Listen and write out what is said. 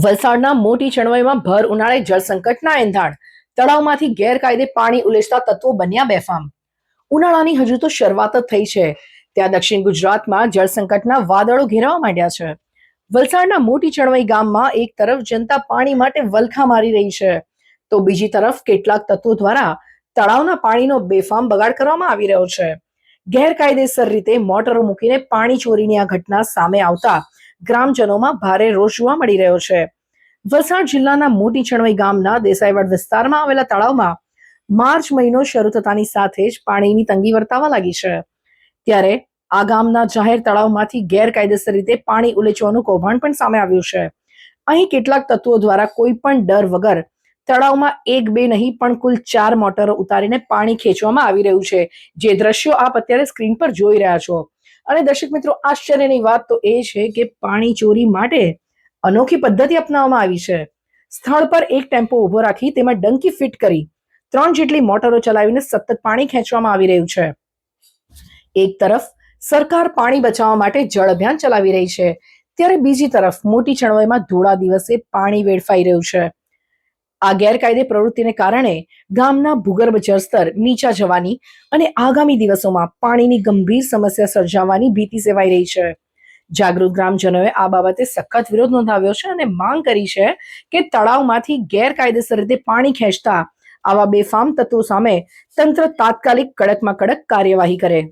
વલસાડના મોટી ચણવાઈમાં ભર ઉનાળે જળસંકટના એંધાણ. તળાવમાંથી ગેરકાયદે પાણી ઉલેચતા તત્વો બન્યા બેફામ. ઉનાળાની હજુ તો શરૂઆત જ થઈ છે ત્યાં દક્ષિણ ગુજરાતમાં જળસંકટના વાદળો ઘેરાવા માંડ્યા છે. વલસાડના મોટી ચણવાઈ ગામમાં એક તરફ જનતા પાણી માટે વલખા મારી રહી છે, તો બીજી તરફ કેટલાક તત્વો દ્વારા તળાવના પાણીનો બેફામ બગાડ કરવામાં આવી રહ્યો છે. ગેરકાયદેસર રીતે મોટરો મૂકીને પાણી ચોરીની આ ઘટના સામે આવતા ગ્રામજનોમાં ભારે રોષ જોવા મળી રહ્યો છે. વલસાડ જિલ્લાના મોટી ચણવાઈ ગામના દેસાઈવાડ વિસ્તારમાં આવેલા તળાવમાં માર્ચ મહિનો શરૂ થતાની સાથે જ પાણીની તંગી વર્તાવા લાગી છે. ત્યારે આ ગામના જાહેર તળાવમાંથી ગેરકાયદેસર રીતે પાણી ઉલેચવાનું કૌભાંડ પણ સામે આવ્યું છે. અહીં કેટલાક તત્વો દ્વારા કોઈ પણ ડર વગર તળાવમાં એક બે નહીં પણ કુલ 4 મોટરો ઉતારીને પાણી ખેંચવામાં આવી રહ્યું છે, જે દ્રશ્યો આપ અત્યારે સ્ક્રીન પર જોઈ રહ્યા છો. અને દર્શક મિત્રો, આશ્ચર્યની વાત તો એ છે કે પાણી ચોરી માટે અનોખી પદ્ધતિ અપનાવવામાં આવી છે. સ્થળ પર એક ટેમ્પો ઉભો રાખી તેમાં ડંકી ફિટ કરી 3 જેટલી મોટરો ચલાવીને સતત પાણી ખેંચવામાં આવી રહ્યું છે. એક તરફ સરકાર પાણી બચાવવા માટે જળ અભિયાન ચલાવી રહી છે, ત્યારે બીજી તરફ મોટી ચણવાઈમાં ધોળા દિવસે પાણી વેડફાઈ રહ્યું છે. આ ગેરકાયદે પ્રવૃત્તિને કારણે ગામના ભૂગર્ભ જળસ્તર નીચા જવાની અને આગામી દિવસોમાં પાણીની ગંભીર સમસ્યા સર્જાવાની ભીતિ સેવાઈ રહી છે. જાગૃત ગ્રામજનોએ આ બાબતે સખત વિરોધ નોંધાવ્યો છે અને માંગ કરી છે કે તળાવમાંથી ગેરકાયદેસર રીતે પાણી ખેંચતા આવા બેફામ તત્વો સામે તંત્ર તાત્કાલિક કડકમાં કડક કાર્યવાહી કરે.